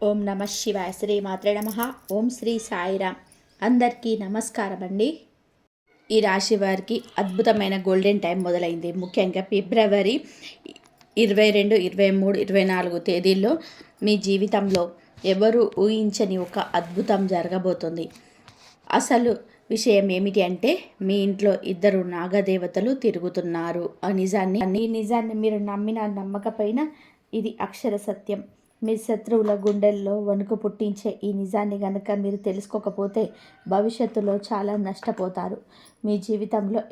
ఓం నమ శివాయ. శ్రీ మాత్రే నమ. ఓం శ్రీ సాయిరామ్. అందరికీ నమస్కారం అండి. ఈ రాశి వారికి అద్భుతమైన గోల్డెన్ టైం మొదలైంది. ముఖ్యంగా ఫిబ్రవరి 22, 23, 24 తేదీల్లో మీ జీవితంలో ఎవరు ఊహించని ఒక అద్భుతం జరగబోతుంది. అసలు విషయం ఏమిటి అంటే, మీ ఇంట్లో ఇద్దరు నాగదేవతలు తిరుగుతున్నారు. ఈ నిజాన్ని మీరు నమ్మినా నమ్మకపోయినా ఇది అక్షర సత్యం. మీ శత్రువుల గుండెల్లో వణుకు పుట్టించే ఈ నిజాన్ని గనక మీరు తెలుసుకోకపోతే భవిష్యత్తులో చాలా నష్టపోతారు. మీ జీవితంలో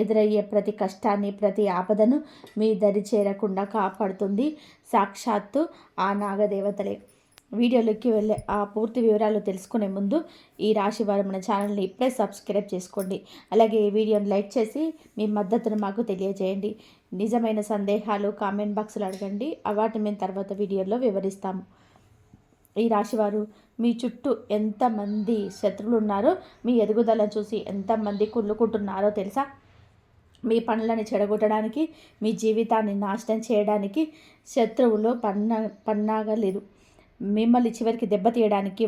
ఎదురయ్యే ప్రతి కష్టాన్ని, ప్రతి ఆపదను మీ దరి చేరకుండా కాపాడుతుంది సాక్షాత్తు ఆ నాగదేవతలే. వీడియోలోకి వెళ్ళే ఆ పూర్తి వివరాలు తెలుసుకునే ముందు ఈ రాశి వారు మన ఛానల్ని ఇప్పుడే సబ్స్క్రైబ్ చేసుకోండి. అలాగే ఈ వీడియోని లైక్ చేసి మీ మద్దతును మాకు తెలియజేయండి. నిజమైన సందేహాలు కామెంట్ బాక్స్లో అడగండి, వాటిని మేము తర్వాత వీడియోలో వివరిస్తాము. ఈ రాశివారు మీ చుట్టూ ఎంతమంది శత్రువులు ఉన్నారో, మీ ఎదుగుదలను చూసి ఎంతమంది కుళ్ళుకుంటున్నారో తెలుసా? మీ పనులను చెడగొట్టడానికి, మీ జీవితాన్ని నాశనం చేయడానికి శత్రువులు పన్నాగలేదు. మిమ్మల్ని చివరికి దెబ్బతీయడానికి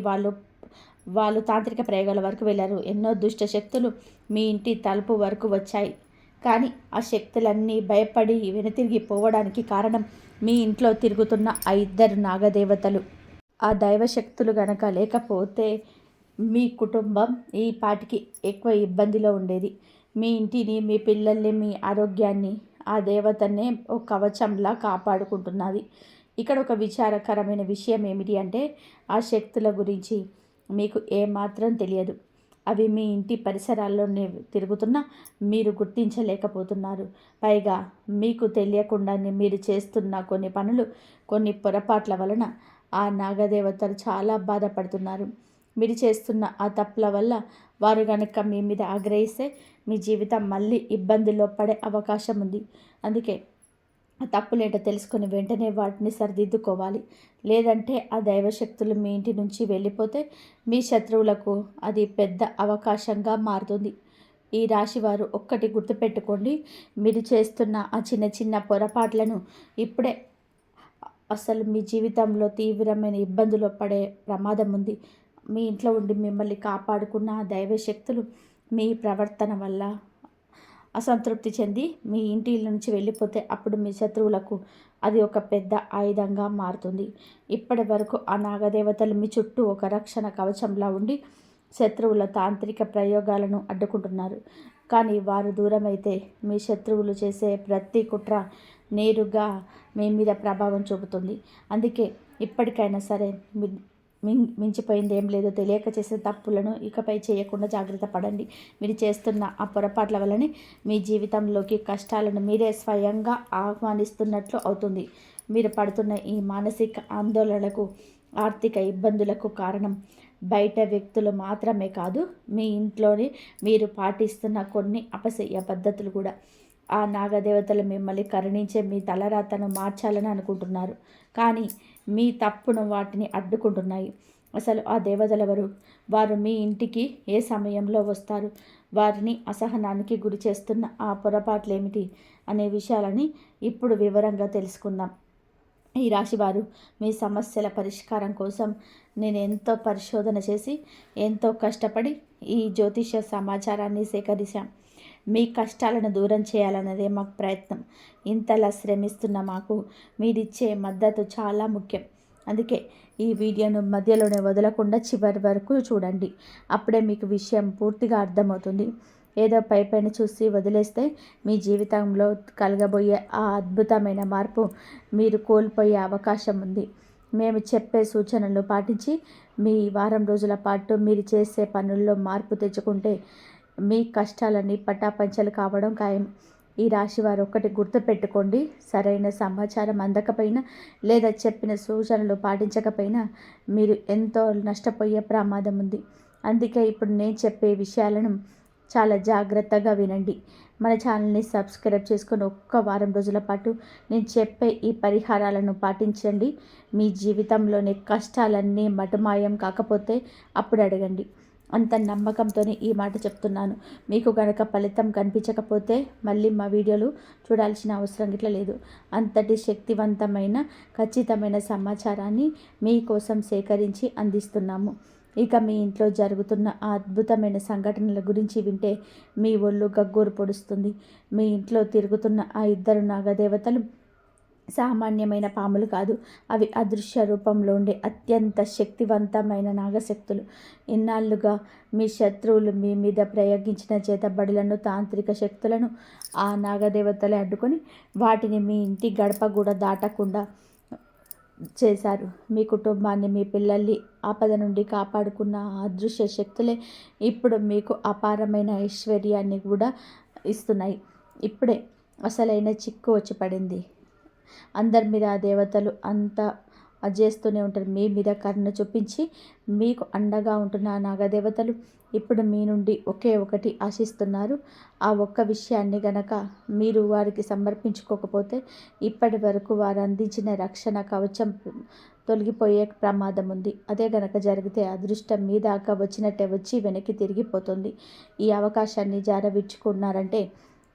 వాళ్ళు తాంత్రిక ప్రయోగాల వరకు వెళ్ళారు. ఎన్నో దుష్ట శక్తులు మీ ఇంటి తలుపు వరకు వచ్చాయి. కానీ ఆ శక్తులన్నీ భయపడి వెనుతిరిగి పోవడానికి కారణం మీ ఇంట్లో తిరుగుతున్న ఆ ఇద్దరు నాగదేవతలు. ఆ దైవశక్తులు గనక లేకపోతే మీ కుటుంబం ఈ పాటికి ఎక్కువ ఇబ్బందిలో ఉండేది. మీ ఇంటిని, మీ పిల్లల్ని, మీ ఆరోగ్యాన్ని ఆ దేవతనే ఒక కవచంలా కాపాడుకుంటున్నది. ఇక్కడ ఒక విచారకరమైన విషయం ఏమిటి అంటే, ఆ శక్తుల గురించి మీకు ఏమాత్రం తెలియదు. అవి మీ ఇంటి పరిసరాల్లోనే తిరుగుతున్నా మీరు గుర్తించలేకపోతున్నారు. పైగా మీకు తెలియకుండానే మీరు చేస్తున్న కొన్ని పనులు, కొన్ని పొరపాట్ల వలన ఆ నాగదేవతలు చాలా బాధపడుతున్నారు. మీరు చేస్తున్న ఆ తప్పుల వల్ల వారు కనుక మీ మీద ఆగ్రహిస్తే మీ జీవితం మళ్ళీ ఇబ్బందుల్లో పడే అవకాశం ఉంది. అందుకే ఆ తప్పులేంటో తెలుసుకొని వెంటనే వాటిని సరిదిద్దుకోవాలి. లేదంటే ఆ దైవశక్తులు మీ ఇంటి నుంచి వెళ్ళిపోతే మీ శత్రువులకు అది పెద్ద అవకాశంగా మారుతుంది. ఈ రాశివారు ఒక్కటి గుర్తుపెట్టుకోండి, మీరు చేస్తున్న ఆ చిన్న చిన్న పొరపాట్లను ఇప్పుడే అసలు మీ జీవితంలో తీవ్రమైన ఇబ్బందులు పడే ప్రమాదం ఉంది. మీ ఇంట్లో ఉండి మిమ్మల్ని కాపాడుకున్న ఆ దైవశక్తులు మీ ప్రవర్తన వల్ల అసంతృప్తి చెంది మీ ఇంటి నుంచి వెళ్ళిపోతే అప్పుడు మీ శత్రువులకు అది ఒక పెద్ద ఆయుధంగా మారుతుంది. ఇప్పటి వరకు ఆ నాగదేవతలు మీ చుట్టూ ఒక రక్షణ కవచంలా ఉండి శత్రువుల తాంత్రిక ప్రయోగాలను అడ్డుకుంటున్నారు. కానీ వారు దూరమైతే మీ శత్రువులు చేసే ప్రతి కుట్ర నేరుగా మీ మీద ప్రభావం చూపుతుంది. అందుకే ఇప్పటికైనా సరే మించిపోయింది ఏం లేదో తెలియక చేసే తప్పులను ఇకపై చేయకుండా జాగ్రత్త పడండి. మీరు చేస్తున్న ఆ పొరపాట్ల వల్లనే మీ జీవితంలోకి కష్టాలను మీరే స్వయంగా ఆహ్వానిస్తున్నట్లు అవుతుంది. మీరు పడుతున్న ఈ మానసిక ఆందోళనలకు, ఆర్థిక ఇబ్బందులకు కారణం బయట వ్యక్తులు మాత్రమే కాదు, మీ ఇంట్లోనే మీరు పాటిస్తున్న కొన్ని అపశయ్య పద్ధతులు కూడా. ఆ నాగదేవతలు మిమ్మల్ని కరుణించే మీ తలరాతను మార్చాలని అనుకుంటున్నారు, కానీ మీ తప్పును వాటిని అడ్డుకుంటున్నాయి. అసలు ఆ దేవతలెవరు? వారు మీ ఇంటికి ఏ సమయంలో వస్తారు? వారిని అసహనానికి గురి చేస్తున్న ఆ పొరపాట్లేమిటి అనే విషయాలని ఇప్పుడు వివరంగా తెలుసుకుందాం. ఈ రాశివారు మీ సమస్యల పరిష్కారం కోసం నేను ఎంతో పరిశోధన చేసి, ఎంతో కష్టపడి ఈ జ్యోతిష సమాచారాన్ని సేకరించాం. మీ కష్టాలను దూరం చేయాలన్నదే మాకు ప్రయత్నం. ఇంతలా శ్రమిస్తున్న మాకు మీరిచ్చే మద్దతు చాలా ముఖ్యం. అందుకే ఈ వీడియోను మధ్యలోనే వదలకుండా చివరి వరకు చూడండి. అప్పుడే మీకు విషయం పూర్తిగా అర్థమవుతుంది. ఏదో పైపైన చూసి వదిలేస్తే మీ జీవితంలో కలగబోయే ఆ అద్భుతమైన మార్పు మీరు కోల్పోయే అవకాశం ఉంది. మేము చెప్పే సూచనలు పాటించి మీ వారం రోజుల పాటు మీరు చేసే పనుల్లో మార్పు తెచ్చుకుంటే మీ కష్టాలన్నీ పటాపంచలు కావడం ఖాయం. ఈ రాశి వారు ఒక్కటి గుర్తుపెట్టుకోండి, సరైన సమాచారం అందకపోయినా లేదా చెప్పిన సూచనలు పాటించకపోయినా మీరు ఎంతో నష్టపోయే ప్రమాదం ఉంది. అందుకే ఇప్పుడు నేను చెప్పే విషయాలను చాలా జాగ్రత్తగా వినండి. మన ఛానల్ని సబ్స్క్రైబ్ చేసుకొని ఒక్క వారం రోజుల పాటు నేను చెప్పే ఈ పరిహారాలను పాటించండి. మీ జీవితంలోని కష్టాలన్నీ మటుమాయం కాకపోతే అప్పుడు అడగండి. అంత నమ్మకంతోనే ఈ మాట చెప్తున్నాను. మీకు కనుక ఫలితం కనిపించకపోతే మళ్ళీ మా వీడియోలు చూడాల్సిన అవసరం గిట్ల లేదు. అంతటి శక్తివంతమైన ఖచ్చితమైన సమాచారాన్ని మీకోసం సేకరించి అందిస్తున్నాము. ఇక మీ ఇంట్లో జరుగుతున్న ఆ అద్భుతమైన సంఘటనల గురించి వింటే మీ ఒళ్ళు గగ్గోరు పొడుస్తుంది. మీ ఇంట్లో తిరుగుతున్న ఆ ఇద్దరు నాగదేవతలు సామాన్యమైన పాములు కాదు. అవి అదృశ్య రూపంలో ఉండే అత్యంత శక్తివంతమైన నాగశక్తులు. ఇన్నాళ్ళుగా మీ శత్రువులు మీ మీద ప్రయోగించిన చేతబడులను, తాంత్రిక శక్తులను ఆ నాగదేవతలే అడ్డుకొని వాటిని మీ ఇంటి గడప కూడా దాటకుండా చేశారు. మీ కుటుంబాన్ని, మీ పిల్లల్ని ఆపద నుండి కాపాడుకున్న ఆ అదృశ్య శక్తులే ఇప్పుడు మీకు అపారమైన ఐశ్వర్యాన్ని కూడా ఇస్తున్నాయి. ఇప్పుడే అసలైన చిక్కు వచ్చి పడింది. అందరి మీద ఆ దేవతలు అంతా చేస్తూనే ఉంటారు. మీ మీద కరుణ చూపించి మీకు అండగా ఉంటున్న ఆ నాగదేవతలు ఇప్పుడు మీ నుండి ఒకే ఒకటి ఆశిస్తున్నారు. ఆ ఒక్క విషయాన్ని గనక మీరు వారికి సమర్పించుకోకపోతే ఇప్పటి వరకు వారు అందించిన రక్షణ కవచం తొలగిపోయే ప్రమాదం ఉంది. అదే గనక జరిగితే అదృష్టం మీ దాకా వచ్చినట్టే వచ్చి వెనక్కి తిరిగిపోతుంది. ఈ అవకాశాన్ని జారవిడ్చుకున్నారంటే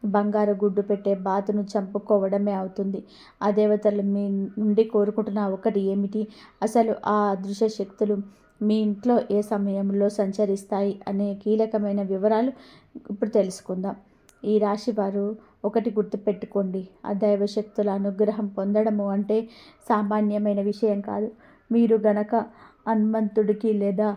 బంగారు గుడ్డు పెట్టే బాతును చంపుకోవడమే అవుతుంది. ఆ దేవతలు మీ నుండి కోరుకుంటున్న ఒకటి ఏమిటి? అసలు ఆ అదృశ్య శక్తులు మీ ఇంట్లో ఏ సమయంలో సంచరిస్తాయి అనే కీలకమైన వివరాలు ఇప్పుడు తెలుసుకుందాం. ఈ రాశి వారు ఒకటి గుర్తుపెట్టుకోండి. ఆ దైవశక్తుల అనుగ్రహం పొందడము అంటే సామాన్యమైన విషయం కాదు. మీరు గనక హనుమంతుడికి లేదా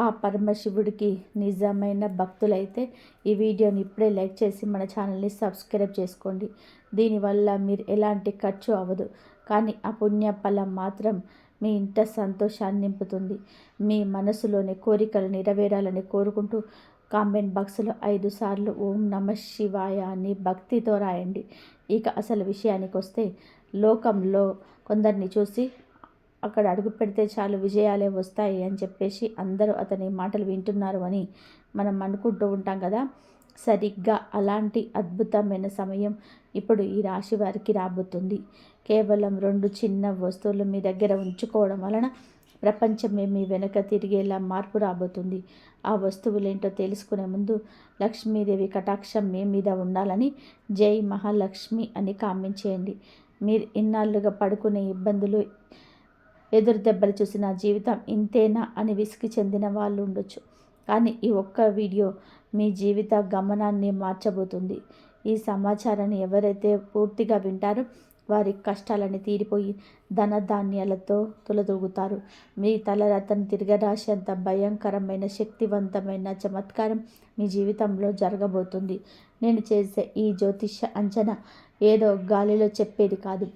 ఆ పరమశివుడికి నిజమైన భక్తులైతే ఈ వీడియోని ఇప్పుడే లైక్ చేసి మన ఛానల్ని సబ్స్క్రైబ్ చేసుకోండి. దీనివల్ల మీరు ఎలాంటి ఖర్చు అవ్వదు, కానీ ఆ పుణ్య ఫలం మాత్రం మీ ఇంట సంతోషాన్ని నింపుతుంది. మీ మనసులోని కోరికలు నెరవేరాలని కోరుకుంటూ కామెంట్ బాక్స్లో 5 సార్లు ఓం నమ శివాయ అని భక్తితో రాయండి. ఇక అసలు విషయానికి వస్తే, లోకంలో కొందరిని చూసి అక్కడ అడుగు పెడితే చాలు విజయాలే వస్తాయి అని చెప్పేసి అందరూ అతని మాటలు వింటున్నారు అని మనం అనుకుంటూ ఉంటాం కదా. సరిగ్గా అలాంటి అద్భుతమైన సమయం ఇప్పుడు ఈ రాశి వారికి రాబోతుంది. కేవలం 2 చిన్న వస్తువులు మీ దగ్గర ఉంచుకోవడం వలన ప్రపంచమే మీ వెనక తిరిగేలా మార్పు రాబోతుంది. ఆ వస్తువులేంటో తెలుసుకునే ముందు లక్ష్మీదేవి కటాక్షం మీ మీద ఉండాలని జై మహాలక్ష్మి అని కామెంట్ చేయండి. మీరు ఇన్నాళ్ళుగా పడుకునే ఇబ్బందులు, ఎదురు దెబ్బలు చూసి నా జీవితం ఇంతేనా అని విసిగి చెందిన వాళ్ళు ఉండొచ్చు. కానీ ఈ ఒక్క వీడియో మీ జీవిత గమనాన్ని మార్చబోతుంది. ఈ సమాచారాన్ని ఎవరైతే పూర్తిగా వింటారో వారి కష్టాలని తీరిపోయి ధనధాన్యాలతో తులదూగుతారు. మీ తలరాతను తిరగరాసేంత భయంకరమైన శక్తివంతమైన చమత్కారం మీ జీవితంలో జరగబోతుంది. నేను చేసే ఈ జ్యోతిష అంచనా ఏదో గాలిలో చెప్పేది కాదు.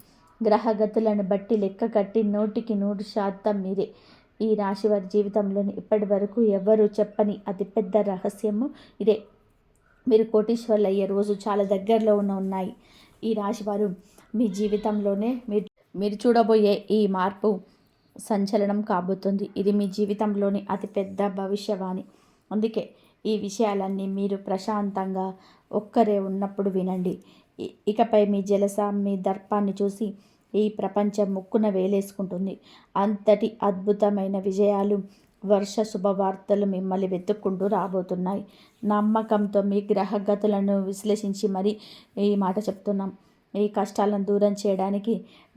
గ్రహగతులను బట్టి లెక్క కట్టి 100% మీరే. ఈ రాశి వారి జీవితంలోని ఇప్పటి వరకు ఎవరు చెప్పని అతిపెద్ద రహస్యము ఇదే. మీరు కోటీశ్వర్లు అయ్యే రోజు చాలా దగ్గరలో ఉన్నాయి. ఈ రాశివారు మీ జీవితంలోనే మీరు చూడబోయే ఈ మార్పు సంచలనం కాబోతుంది. ఇది మీ జీవితంలోని అతిపెద్ద భవిష్యవాణి. అందుకే ఈ విషయాలన్నీ మీరు ప్రశాంతంగా ఒక్కరే ఉన్నప్పుడు వినండి. ఇకపై మీ జలస, మీ దర్పాన్ని చూసి ఈ ప్రపంచం ముక్కున వేలేసుకుంటుంది. అంతటి అద్భుతమైన విజయాలు, వర్ష శుభవార్తలు మిమ్మల్ని వెతుక్కుంటూ రాబోతున్నాయి. నమ్మకంతో మీ గ్రహగతులను విశ్లేషించి మరి ఈ మాట చెప్తున్నాం. ఈ కష్టాలను దూరం చేయడానికి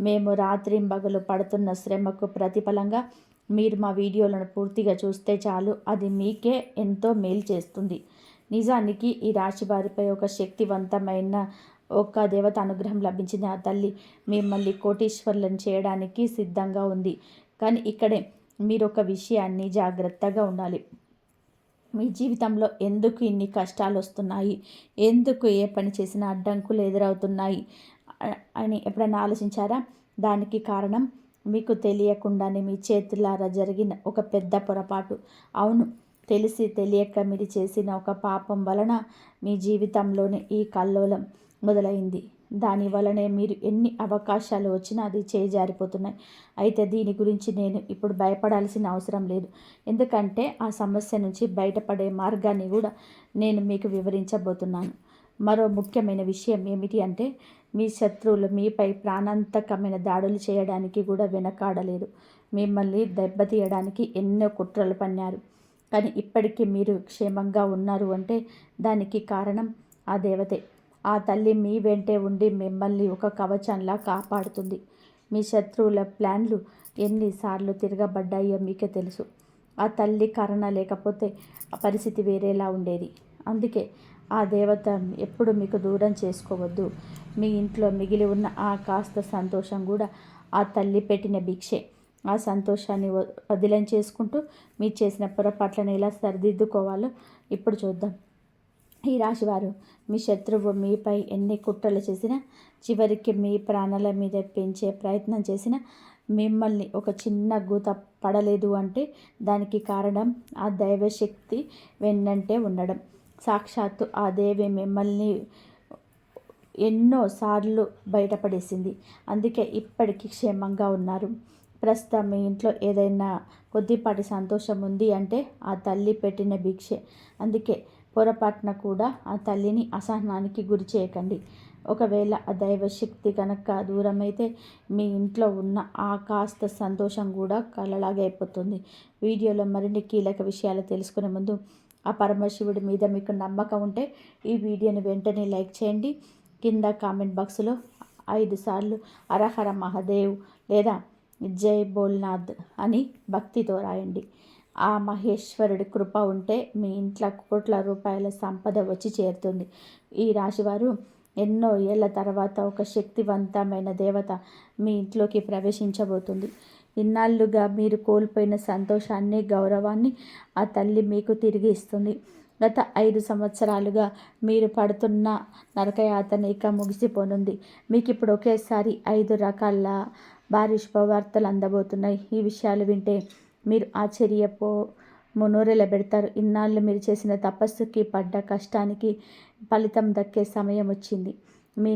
మేము రాత్రింబగలు పడుతున్న శ్రమకు ప్రతిఫలంగా మీరు మా వీడియోలను పూర్తిగా చూస్తే చాలు, అది మీకే ఎంతో మేలు చేస్తుంది. నిజానికి ఈ రాశి వారిపై ఒక శక్తివంతమైన ఒక దేవత అనుగ్రహం లభించింది. ఆ తల్లి మిమ్మల్ని కోటీశ్వర్లను చేయడానికి సిద్ధంగా ఉంది. కానీ ఇక్కడే మీరు ఒక విషయాన్ని జాగ్రత్తగా ఉండాలి. మీ జీవితంలో ఎందుకు ఇన్ని కష్టాలు వస్తున్నాయి, ఎందుకు ఏ పని చేసినా అడ్డంకులు ఎదురవుతున్నాయి అని ఎప్పుడైనా ఆలోచించారా? దానికి కారణం మీకు తెలియకుండానే మీ చేతులారా జరిగిన ఒక పెద్ద పొరపాటు. అవును, తెలిసి తెలియక మీరు చేసిన ఒక పాపం వలన మీ జీవితంలోనే ఈ కల్లోలం మొదలైంది. దాని వలనే మీరు ఎన్ని అవకాశాలు వచ్చినా అది చేజారిపోతున్నాయి. అయితే దీని గురించి నేను ఇప్పుడు భయపడాల్సిన అవసరం లేదు. ఎందుకంటే ఆ సమస్య నుంచి బయటపడే మార్గాన్ని కూడా నేను మీకు వివరించబోతున్నాను. మరో ముఖ్యమైన విషయం ఏమిటి అంటే, మీ శత్రువులు మీపై ప్రాణాంతకమైన దాడులు చేయడానికి కూడా వెనకాడలేదు. మిమ్మల్ని దెబ్బతీయడానికి ఎన్నో కుట్రలు పన్నారు. కానీ ఇప్పటికీ మీరు క్షేమంగా ఉన్నారు అంటే దానికి కారణం ఆ దేవతే. ఆ తల్లి మీ వెంటే ఉండి మిమ్మల్ని ఒక కవచంలా కాపాడుతుంది. మీ శత్రువుల ప్లాన్లు ఎన్నిసార్లు తిరగబడ్డాయో మీకే తెలుసు. ఆ తల్లి కరుణ లేకపోతే ఆ పరిస్థితి వేరేలా ఉండేది. అందుకే ఆ దేవత ఎప్పుడు మీకు దూరం చేసుకోవద్దు. మీ ఇంట్లో మిగిలి ఉన్న ఆ కాస్త సంతోషం కూడా ఆ తల్లి పెట్టిన భిక్షే. ఆ సంతోషాన్ని వదిలం చేసుకుంటూ మీరు చేసిన పొరపాట్లను ఎలా సరిదిద్దుకోవాలో ఇప్పుడు చూద్దాం. ఈ రాశివారు, మీ శత్రువు మీపై ఎన్ని కుట్రలు చేసినా, చివరికి మీ ప్రాణాల మీద పెంచే ప్రయత్నం చేసినా మిమ్మల్ని ఒక చిన్న గూత పడలేదు అంటే దానికి కారణం ఆ దైవశక్తి వెన్నంటే ఉండడం. సాక్షాత్తు ఆ దేవి మిమ్మల్ని ఎన్నోసార్లు బయటపడేసింది. అందుకే ఇప్పటికీ క్షేమంగా ఉన్నారు. ప్రస్తుతం మీ ఇంట్లో ఏదైనా కొద్దిపాటి సంతోషం ఉంది అంటే ఆ తల్లి పెట్టిన భిక్షే. అందుకే పొరపాటున కూడా ఆ తల్లిని అసహనానికి గురి చేయకండి. ఒకవేళ ఆ దైవశక్తి కనుక దూరమైతే మీ ఇంట్లో ఉన్న ఆ కాస్త సంతోషం కూడా కలలాగే అయిపోతుంది. వీడియోలో మరిన్ని కీలక విషయాలు తెలుసుకునే ముందు ఆ పరమశివుడి మీద మీకు నమ్మకం ఉంటే ఈ వీడియోని వెంటనే లైక్ చేయండి. కింద కామెంట్ బాక్స్లో 5 సార్లు హరహర మహాదేవ్ లేదా జై బోల్నాథ్ అని భక్తితో రాయండి. ఆ మహేశ్వరుడి కృప ఉంటే మీ ఇంట్లో కోట్ల రూపాయల సంపద వచ్చి చేరుతుంది. ఈ రాశివారు, ఎన్నో ఏళ్ల తర్వాత ఒక శక్తివంతమైన దేవత మీ ఇంట్లోకి ప్రవేశించబోతుంది. ఇన్నాళ్ళుగా మీరు కోల్పోయిన సంతోషాన్ని, గౌరవాన్ని ఆ తల్లి మీకు తిరిగి ఇస్తుంది. గత 5 సంవత్సరాలుగా మీరు పడుతున్న నరకయాతన ఇక ముగిసిపోనుంది. మీకు ఇప్పుడు ఒకేసారి 5 రకాల భారీ శుభవార్తలు అందబోతున్నాయి. ఈ విషయాలు వింటే మీరు నోరెళ్ళబెడతారు. ఇన్నాళ్ళు మీరు చేసిన తపస్సుకి, పడ్డ కష్టానికి ఫలితం దక్కే సమయం వచ్చింది. మీ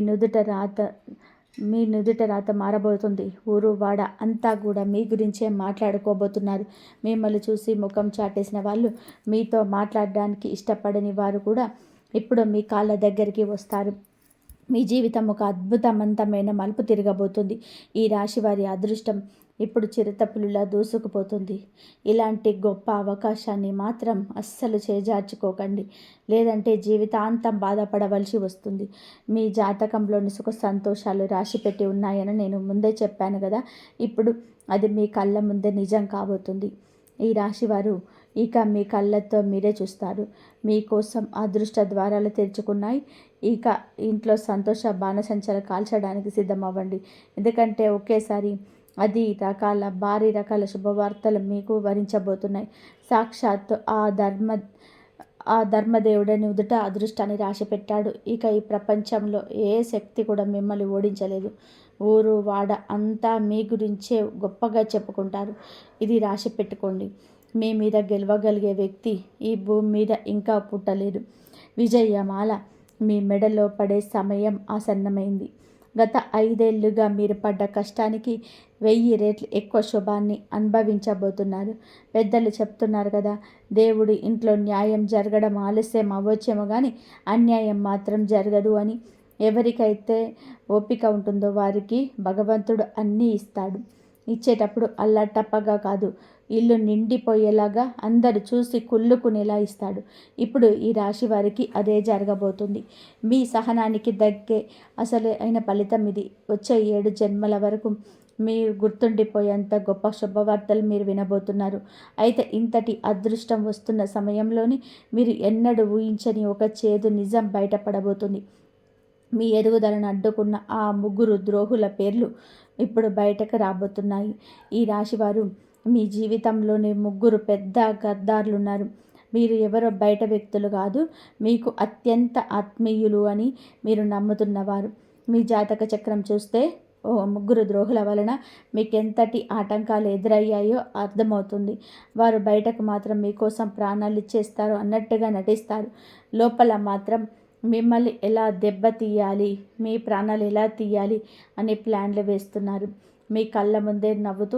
నుదుట రాత మారబోతుంది. ఊరు వాడ అంతా కూడా మీ గురించే మాట్లాడుకోబోతున్నారు. మిమ్మల్ని చూసి ముఖం చాటేసిన వాళ్ళు, మీతో మాట్లాడడానికి ఇష్టపడని వారు కూడా ఇప్పుడు మీ కాళ్ళ దగ్గరికి వస్తారు. మీ జీవితం ఒక అద్భుతవంతమైన మలుపు తిరగబోతుంది. ఈ రాశి వారి అదృష్టం ఇప్పుడు చిరుతపులిలా దూసుకుపోతుంది. ఇలాంటి గొప్ప అవకాశాన్ని మాత్రం అస్సలు చేజార్చుకోకండి, లేదంటే జీవితాంతం బాధపడవలసి వస్తుంది. మీ జాతకంలోని సుఖ సంతోషాలు రాసిపెట్టి ఉన్నాయని నేను ముందే చెప్పాను కదా. ఇప్పుడు అది మీ కళ్ళ ముందే నిజం కాబోతుంది. ఈ రాశివారు ఇక మీ కళ్ళతో మీరే చూస్తారు. మీకోసం అదృష్ట ద్వారాలు తెరుచుకున్నాయి. ఇక ఇంట్లో సంతోష బాణసంచలు కాల్చడానికి సిద్ధమవ్వండి. ఎందుకంటే ఒకేసారి భారీ రకాల శుభవార్తలు మీకు వరించబోతున్నాయి. సాక్షాత్తు ఆ ధర్మదేవుడని ఉదుట అదృష్టాన్ని రాసిపెట్టాడు. ఇక ఈ ప్రపంచంలో ఏ శక్తి కూడా మిమ్మల్ని ఓడించలేదు. ఊరు వాడ అంతా మీ గురించే గొప్పగా చెప్పుకుంటారు. ఇది రాసి పెట్టుకోండి. మీ మీద గెలవగలిగే వ్యక్తి ఈ భూమి మీద ఇంకా పుట్టలేదు. విజయమాల మీ మెడలో పడే సమయం ఆసన్నమైంది. గత 5 ఏళ్లుగా మీరు పడ్డ కష్టానికి 1000 రెట్లు ఎక్కువ శుభాన్ని అనుభవించబోతున్నారు. పెద్దలు చెప్తున్నారు కదా, దేవుడి ఇంట్లో న్యాయం జరగడం ఆలస్యం అవ్వచ్చేమో కానీ అన్యాయం మాత్రం జరగదు అని. ఎవరికైతే ఓపిక ఉంటుందో వారికి భగవంతుడు అన్నీ ఇస్తాడు. ఇచ్చేటప్పుడు అల్లాటప్పగా కాదు, ఇల్లు నిండిపోయేలాగా అందరు చూసి కుళ్ళుకునేలా ఇస్తాడు. ఇప్పుడు ఈ రాశి వారికి అదే జరగబోతుంది. మీ సహనానికి దగ్గే అసలు అయిన ఫలితం ఇది. వచ్చే 7 జన్మల వరకు మీరు గుర్తుండిపోయేంత గొప్ప శుభవార్తలు మీరు వినబోతున్నారు. అయితే ఇంతటి అదృష్టం వస్తున్న సమయంలోని మీరు ఎన్నడూ ఊహించని ఒక చేదు నిజం బయటపడబోతుంది. మీ ఎదుగుదలను అడ్డుకున్న ఆ 3 ద్రోహుల పేర్లు ఇప్పుడు బయటకు రాబోతున్నాయి. ఈ రాశివారు, మీ జీవితంలోని 3 పెద్ద గద్దార్లున్నారు. మీరు ఎవరో బయట వ్యక్తులు కాదు, మీకు అత్యంత ఆత్మీయులు అని మీరు నమ్ముతున్నవారు. మీ జాతక చక్రం చూస్తే 3 ద్రోహుల వలన మీకెంతటి ఆటంకాలు ఎదురయ్యాయో అర్థమవుతుంది. వారు బయటకు మాత్రం మీకోసం ప్రాణాలు ఇచ్చేస్తారు అన్నట్టుగా నటిస్తారు. లోపల మాత్రం మిమ్మల్ని ఎలా దెబ్బతీయాలి, మీ ప్రాణాలు ఎలా తీయాలి అనే ప్లాన్లు వేస్తున్నారు. మీ కళ్ళ ముందే నవ్వుతూ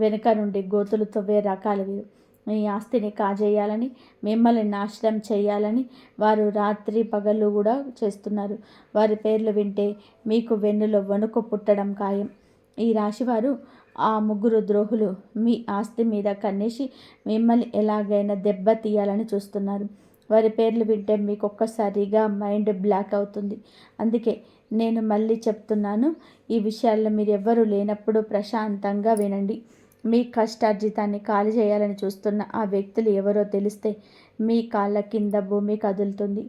వెనుక నుండి గోతులు తవ్వే రకాలు వీరు. మీ ఆస్తిని కాజేయాలని, మిమ్మల్ని నాశనం చేయాలని వారు రాత్రి పగళ్ళు కూడా చేస్తున్నారు. వారి పేర్లు వింటే మీకు వెన్నులో వణుకు పుట్టడం ఖాయం. ఈ రాశివారు ఆ ముగ్గురు ద్రోహులు మీ ఆస్తి మీద కన్నేసి మిమ్మల్ని ఎలాగైనా దెబ్బతీయాలని చూస్తున్నారు. వారి పేర్లు వింటే మీకు ఒక్కసారిగా మైండ్ బ్లాక్ అవుతుంది. అందుకే నేను మళ్ళీ చెప్తున్నాను, ఈ విషయాల్లో మీరెవ్వరూ లేనప్పుడు ప్రశాంతంగా వినండి. మీ కష్టార్జితాన్ని ఖాళీ చేయాలని చూస్తున్న ఆ వ్యక్తులు ఎవరో తెలిస్తే మీ కాళ్ళ కింద భూమి కదులుతుంది.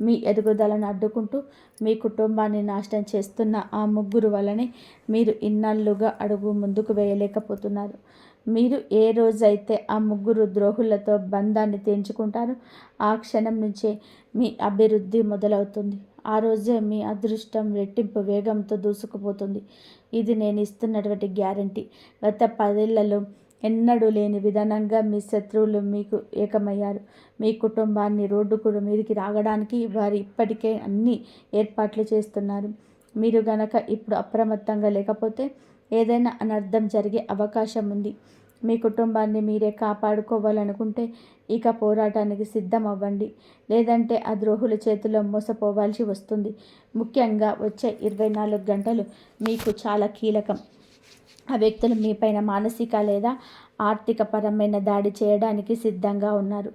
మీ ఎదుగుదలను అడ్డుకుంటూ మీ కుటుంబాన్ని నాశనం చేస్తున్న ఆ ముగ్గురు వల్లనే మీరు ఇన్నాళ్లుగా అడుగు ముందుకు వేయలేకపోతున్నారు. మీరు ఏ రోజైతే ఆ ముగ్గురు ద్రోహులతో బంధాన్ని తెంచుకుంటారో ఆ క్షణం నుంచే మీ అభివృద్ధి మొదలవుతుంది. ఆ రోజే మీ అదృష్టం రెట్టింపు వేగంతో దూసుకుపోతుంది. ఇది నేను ఇస్తున్నటువంటి గ్యారంటీ. గత 10 ఏళ్లలో ఎన్నడూ లేని విధానంగా మీ శత్రువులు మీకు ఏకమయ్యారు. మీ కుటుంబాన్ని రోడ్డుకు మీదికి రాగడానికి వారు ఇప్పటికే అన్ని ఏర్పాట్లు చేస్తున్నారు. మీరు గనక ఇప్పుడు అప్రమత్తంగా లేకపోతే ఏదైనా అనర్థం జరిగే అవకాశం ఉంది. మీ కుటుంబాన్ని మీరే కాపాడుకోవాలనుకుంటే ఇక పోరాటానికి సిద్ధం అవ్వండి. లేదంటే ఆ ద్రోహుల చేతిలో మోసపోవాల్సి వస్తుంది. ముఖ్యంగా వచ్చే 24 గంటలు మీకు చాలా కీలకం. ఆ వ్యక్తులు మీపైన మానసిక లేదా ఆర్థిక పరమైన దాడి చేయడానికి సిద్ధంగా ఉన్నారు.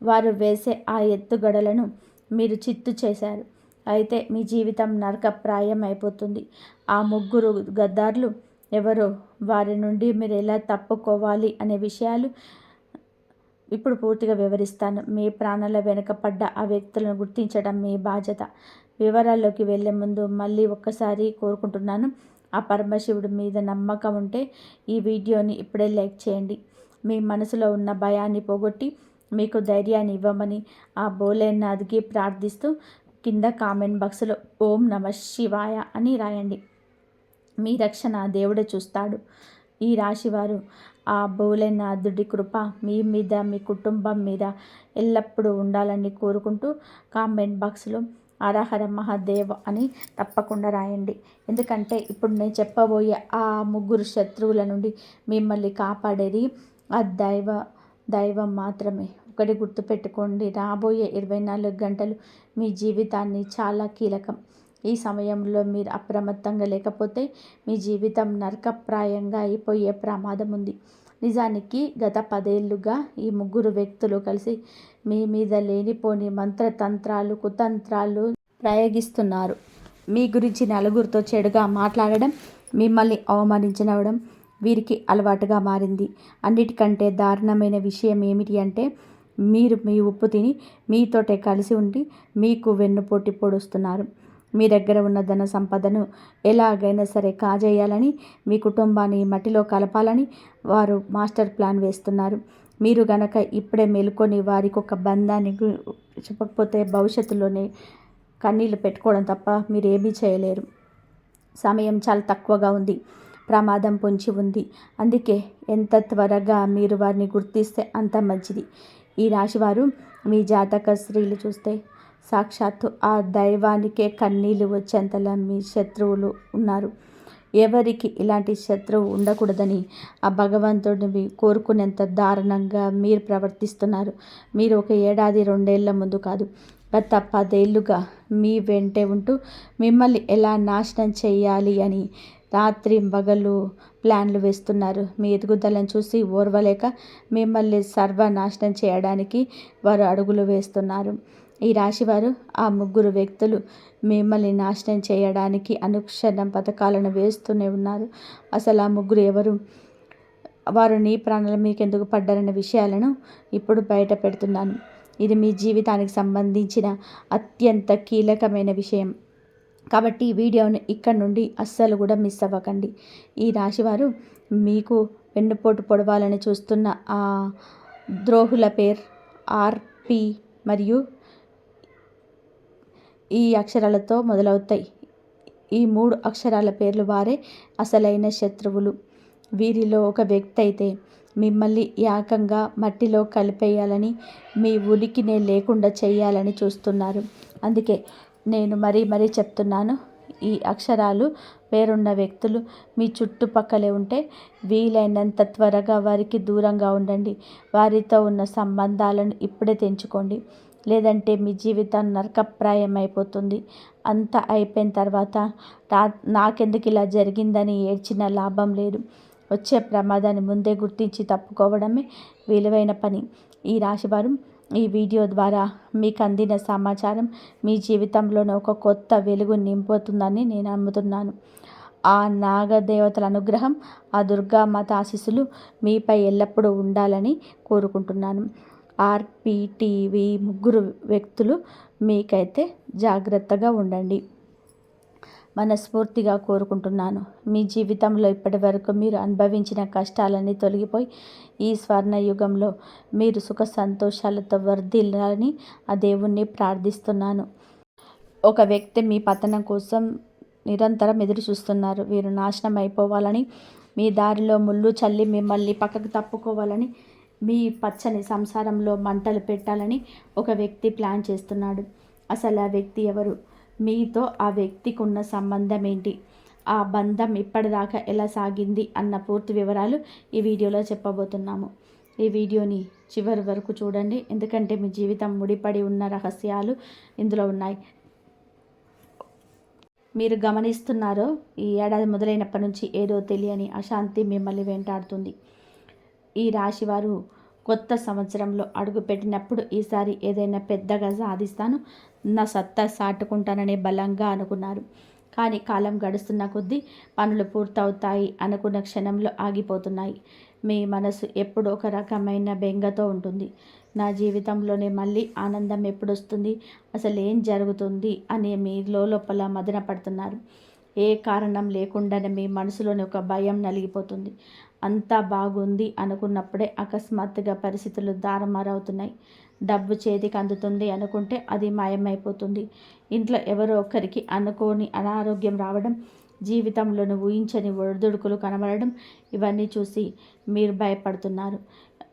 వారు వేసే ఆ ఎత్తుగడలను మీరు చిత్తు చేశారు. అయితే మీ జీవితం నరకప్రాయం అయిపోతుంది. ఆ ముగ్గురు గద్దార్లు ఎవరో, వారి నుండి మీరు ఎలా తప్పుకోవాలి అనే విషయాలు ఇప్పుడు పూర్తిగా వివరిస్తాను. మీ ప్రాణాల వెనుక పడ్డ ఆ వ్యక్తులను గుర్తించడం మీ బాధ్యత. వివరాల్లోకి వెళ్లే ముందు మళ్ళీ ఒక్కసారి కోరుకుంటున్నాను, ఆ పరమశివుడి మీద నమ్మకం ఉంటే ఈ వీడియోని ఇప్పుడే లైక్ చేయండి. మీ మనసులో ఉన్న భయాన్ని పోగొట్టి మీకు ధైర్యాన్ని ఇవ్వమని ఆ భోలేనాథ్కి ప్రార్థిస్తూ కింద కామెంట్ బాక్స్లో ఓం నమః శివాయ అని రాయండి. మీ రక్షణ దేవుడే చూస్తాడు. ఈ రాశివారు ఆ భోలేనాథుడి కృప మీ మీద, మీ కుటుంబం మీద ఎల్లప్పుడూ ఉండాలని కోరుకుంటూ కామెంట్ బాక్స్లో హరహర మహాదేవ్ అని తప్పకుండా రాయండి. ఎందుకంటే ఇప్పుడు నేను చెప్పబోయే ఆ ముగ్గురు శత్రువుల నుండి మిమ్మల్ని కాపాడేది ఆ దైవం మాత్రమే. ఒకటి గుర్తుపెట్టుకోండి, రాబోయే 24 గంటలు మీ జీవితాన్ని చాలా కీలకం. ఈ సమయంలో మీరు అప్రమత్తంగా లేకపోతే మీ జీవితం నరకప్రాయంగా అయిపోయే ప్రమాదం ఉంది. నిజానికి గత 10 ఏళ్లుగా ఈ ముగ్గురు వ్యక్తులు కలిసి మీ మీద లేనిపోని మంత్రతంత్రాలు, కుతంత్రాలు ప్రయోగిస్తున్నారు. మీ గురించి నలుగురితో చెడుగా మాట్లాడడం, మిమ్మల్ని అవమానించడం వీరికి అలవాటుగా మారింది. అన్నిటికంటే దారుణమైన విషయం ఏమిటి అంటే, మీరు మీ ఉప్పు తిని మీతోటే కలిసి ఉండి మీకు వెన్నుపోటు పొడుస్తున్నారు. మీ దగ్గర ఉన్న ధన సంపదను ఎలాగైనా సరే కాజేయాలని, మీ కుటుంబాన్ని మట్టిలో కలపాలని వారు మాస్టర్ ప్లాన్ వేస్తున్నారు. మీరు గనక ఇప్పుడే మేలుకొని వారికి ఒక బంధాన్ని చెప్పకపోతే భవిష్యత్తులోనే కన్నీళ్లు పెట్టుకోవడం తప్ప మీరేమీ చేయలేరు. సమయం చాలా తక్కువగా ఉంది. ప్రమాదం పొంచి ఉంది. అందుకే ఎంత త్వరగా మీరు వారిని గుర్తిస్తే అంత మంచిది. ఈ రాశివారు మీ జాతక స్త్రీలు చూస్తే సాక్షాత్తు ఆ దైవానికే కన్నీళ్లు వచ్చేంతలా మీ శత్రువులు ఉన్నారు. ఎవరికి ఇలాంటి శత్రువు ఉండకూడదని ఆ భగవంతుడిని కోరుకునేంత దారుణంగా మీరు ప్రవర్తిస్తున్నారు. మీరు ఒక ఏడాది 2 ఏళ్ల ముందు కాదు, గత 10 ఏళ్లుగా మీ వెంటే ఉంటూ మిమ్మల్ని ఎలా నాశనం చేయాలి అని రాత్రింబగళ్ళు ప్లాన్లు వేస్తున్నారు. మీ ఎదుగుదలను చూసి ఓర్వలేక మిమ్మల్ని సర్వనాశనం చేయడానికి వారు అడుగులు వేస్తున్నారు. ఈ రాశివారు ఆ ముగ్గురు వ్యక్తులు మిమ్మల్ని నాశనం చేయడానికి అనుక్షణం పథకాలను వేస్తూనే ఉన్నారు. అసలు ఆ ముగ్గురు ఎవరు, వారు నీ ప్రాణాల మీకు ఎందుకు పడ్డారనే విషయాలను ఇప్పుడు బయట పెడుతున్నాను. ఇది మీ జీవితానికి సంబంధించిన అత్యంత కీలకమైన విషయం. కాబట్టి ఈ వీడియోని ఇక్కడి నుండి అస్సలు కూడా మిస్ అవ్వకండి. ఈ రాశివారు మీకు వెన్నుపోటు పొడవాలని చూస్తున్న ఆ ద్రోహుల పేరు ఆర్పి మరియు ఈ అక్షరాలతో మొదలవుతాయి. ఈ 3 అక్షరాల పేర్లు వారే అసలైన శత్రువులు. వీరిలో ఒక వ్యక్తి అయితే మిమ్మల్ని ఏకంగా మట్టిలో కలిపేయాలని, మీ ఉనికినే లేకుండా చేయాలని చూస్తున్నారు. అందుకే నేను మరీ చెప్తున్నాను, ఈ అక్షరాలు పేరున్న వ్యక్తులు మీ చుట్టుపక్కలే ఉంటే వీలైనంత త్వరగా వారికి దూరంగా ఉండండి. వారితో ఉన్న సంబంధాలను ఇప్పుడే తెంచుకోండి. లేదంటే మీ జీవితం నరకప్రాయం అయిపోతుంది. అంతా అయిపోయిన తర్వాత నాకెందుకు ఇలా జరిగిందని ఏడ్చిన లాభం లేదు. వచ్చే ప్రమాదాన్ని ముందే గుర్తించి తప్పుకోవడమే విలువైన పని. ఈ రాశివారు ఈ వీడియో ద్వారా మీకు అందిన సమాచారం మీ జీవితంలోనే ఒక కొత్త వెలుగు నింపుతుందని నేను నమ్ముతున్నాను. ఆ నాగదేవతల అనుగ్రహం, ఆ దుర్గామాత ఆశీస్సులు మీపై ఎల్లప్పుడూ ఉండాలని కోరుకుంటున్నాను. ఆర్‌పీటీవీ ముగ్గురు వ్యక్తులు మీకైతే జాగ్రత్తగా ఉండండి మనస్ఫూర్తిగా కోరుకుంటున్నాను. మీ జీవితంలో ఇప్పటి వరకు మీరు అనుభవించిన కష్టాలన్నీ తొలగిపోయి ఈ స్వర్ణయుగంలో మీరు సుఖ సంతోషాలతో వర్ధిల్లాలని ఆ దేవుణ్ణి ప్రార్థిస్తున్నాను. ఒక వ్యక్తి మీ పతనం కోసం నిరంతరం ఎదురు చూస్తున్నారు. వీరు నాశనం అయిపోవాలని, మీ దారిలో ముళ్ళు చల్లి మిమ్మల్ని పక్కకు తప్పుకోవాలని, మీ పచ్చని సంసారంలో మంటలు పెట్టాలని ఒక వ్యక్తి ప్లాన్ చేస్తున్నాడు. అసలు ఆ వ్యక్తి ఎవరు? మీతో ఆ వ్యక్తికి ఉన్న సంబంధం ఏంటి? ఆ బంధం ఇప్పటిదాకా ఎలా సాగింది అన్న పూర్తి వివరాలు ఈ వీడియోలో చెప్పబోతున్నాము. ఈ వీడియోని చివరి వరకు చూడండి, ఎందుకంటే మీ జీవితం ముడిపడి ఉన్న రహస్యాలు ఇందులో ఉన్నాయి. మీరు గమనిస్తున్నారో, ఈ ఏడాది మొదలైనప్పటి నుంచి ఏదో తెలియని అశాంతి మిమ్మల్ని వెంటాడుతుంది. ఈ రాశివారు కొత్త సంవత్సరంలో అడుగుపెట్టినప్పుడు ఈసారి ఏదైనా పెద్దగా సాధిస్తాను, నా సత్తా సాటుకుంటానని బలంగా అనుకున్నారు. కానీ కాలం గడుస్తున్న కొద్దీ పనులు పూర్తవుతాయి అనుకున్న క్షణంలో ఆగిపోతున్నాయి. మీ మనసు ఎప్పుడు ఒక రకమైన బెంగతో ఉంటుంది. నా జీవితంలోనే మళ్ళీ ఆనందం ఎప్పుడొస్తుంది, అసలు ఏం జరుగుతుంది అని మీ లోపల మదన పడుతున్నారు. ఏ కారణం లేకుండానే మీ మనసులోని ఒక భయం నలిగిపోతుంది. అంతా బాగుంది అనుకున్నప్పుడే అకస్మాత్తుగా పరిస్థితులు తారుమారవుతున్నాయి. డబ్బు చేతికి అందుతుంది అనుకుంటే అది మాయమైపోతుంది. ఇంట్లో ఎవరో ఒకరికి అనుకోని అనారోగ్యం రావడం, జీవితంలోని ఊహించని ఒడిదుడుకులు కనబడడం, ఇవన్నీ చూసి మీరు భయపడుతున్నారు.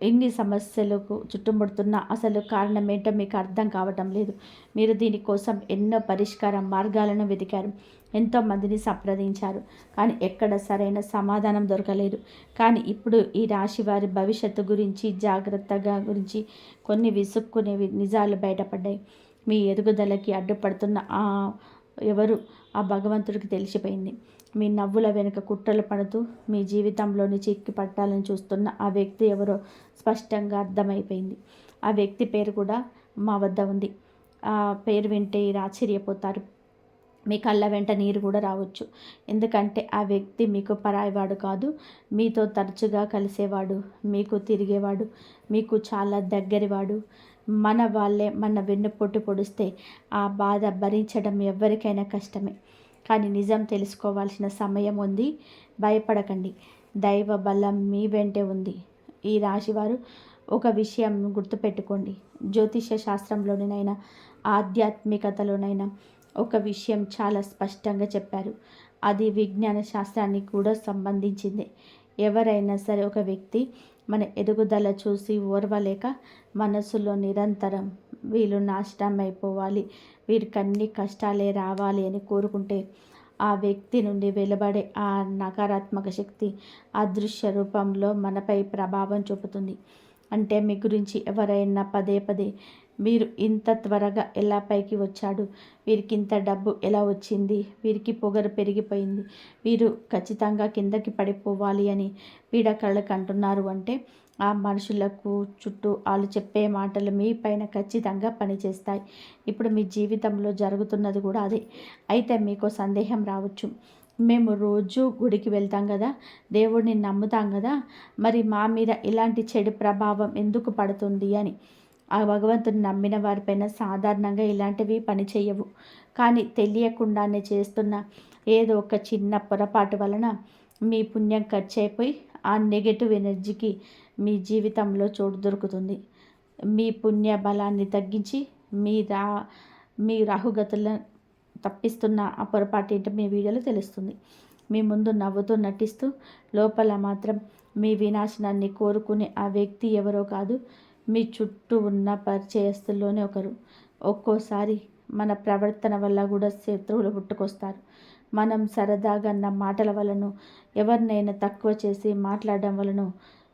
ఎన్ని సమస్యలకు చుట్టుముడుతున్నా అసలు కారణం ఏంటో మీకు అర్థం కావటం లేదు. మీరు దీనికోసం ఎన్నో పరిష్కార మార్గాలను వెతికారు, ఎంతోమందిని సంప్రదించారు, కానీ ఎక్కడ సరైన సమాధానం దొరకలేదు. కానీ ఇప్పుడు ఈ రాశి వారి భవిష్యత్తు గురించి, జాగ్రత్తగా గురించి కొన్ని విసుక్కునేవి నిజాలు బయటపడ్డాయి. మీ ఎదుగుదలకి అడ్డుపడుతున్న ఎవరు ఆ భగవంతుడికి తెలిసిపోయింది. మీ నవ్వుల వెనుక కుట్రలు పడుతూ మీ జీవితంలోని చిక్కి పట్టాలని చూస్తున్న ఆ వ్యక్తి ఎవరో స్పష్టంగా అర్థమైపోయింది. ఆ వ్యక్తి పేరు కూడా మా వద్ద ఉంది. ఆ పేరు వింటే మీరు ఆశ్చర్యపోతారు. మీ కళ్ళ వెంట నీరు కూడా రావచ్చు. ఎందుకంటే ఆ వ్యక్తి మీకు పరాయివాడు కాదు, మీతో తరచుగా కలిసేవాడు, మీకు తిరిగేవాడు, మీకు చాలా దగ్గరివాడు. మన వాళ్ళే మన వెన్నుపోటు పొడిస్తే ఆ బాధ భరించడం ఎవరికైనా కష్టమే. కానీ నిజం తెలుసుకోవాల్సిన సమయం ఉంది. భయపడకండి, దైవ బలం మీ వెంటే ఉంది. ఈ రాశివారు ఒక విషయం గుర్తుపెట్టుకోండి. జ్యోతిష్య శాస్త్రంలోనైనా ఆధ్యాత్మికతలోనైనా ఒక విషయం చాలా స్పష్టంగా చెప్పారు. అది విజ్ఞాన శాస్త్రానికి కూడా సంబంధించింది. ఎవరైనా సరే ఒక వ్యక్తి మన ఎదుగుదల చూసి ఓర్వలేక మనసులో నిరంతరం వీళ్ళు నాశనం అయిపోవాలి, వీరికి అన్ని కష్టాలే రావాలి అని కోరుకుంటే ఆ వ్యక్తి నుండి వెలువడే ఆ నకారాత్మక శక్తి అదృశ్య రూపంలో మనపై ప్రభావం చూపుతుంది. అంటే మీ గురించి ఎవరైనా పదే పదే వీరు ఇంత త్వరగా ఎలా పైకి వచ్చాడు, వీరికి ఇంత డబ్బు ఎలా వచ్చింది, వీరికి పొగరు పెరిగిపోయింది, వీరు ఖచ్చితంగా కిందకి పడిపోవాలి అని పీడకళ్ళకు అంటున్నారు అంటే ఆ మనుషులకు చుట్టూ వాళ్ళు చెప్పే మాటలు మీ పైన ఖచ్చితంగా పనిచేస్తాయి. ఇప్పుడు మీ జీవితంలో జరుగుతున్నది కూడా అదే. అయితే మీకు సందేహం రావచ్చు, మేము రోజు గుడికి వెళ్తాం కదా, దేవుడిని నమ్ముతాం కదా, మరి మా మీద ఇలాంటి చెడు ప్రభావం ఎందుకు పడుతుంది అని. ఆ భగవంతుని నమ్మిన వారిపైన సాధారణంగా ఇలాంటివి పనిచేయవు. కానీ తెలియకుండానే చేస్తున్న ఏదో ఒక చిన్న పొరపాటు వలన మీ పుణ్యం ఖర్చు అయిపోయి ఆ నెగటివ్ ఎనర్జీకి మీ జీవితంలో చోటు దొరుకుతుంది. మీ పుణ్య బలాన్ని తగ్గించి మీ రాహుగతులను తప్పిస్తున్న ఆ పొరపాటు ఏంటో మీ వీడియోలో తెలుస్తుంది. మీ ముందు నవ్వుతూ నటిస్తూ లోపల మాత్రం మీ వినాశనాన్ని కోరుకునే ఆ వ్యక్తి ఎవరో కాదు, మీ చుట్టూ ఉన్న పరిచయస్తుల్లోనే ఒకరు. ఒక్కోసారి మన ప్రవర్తన వల్ల కూడా శత్రువులు పుట్టుకొస్తారు. మనం సరదాగా అన్న మాటల వలన, ఎవరినైనా తక్కువ చేసి మాట్లాడడం వలన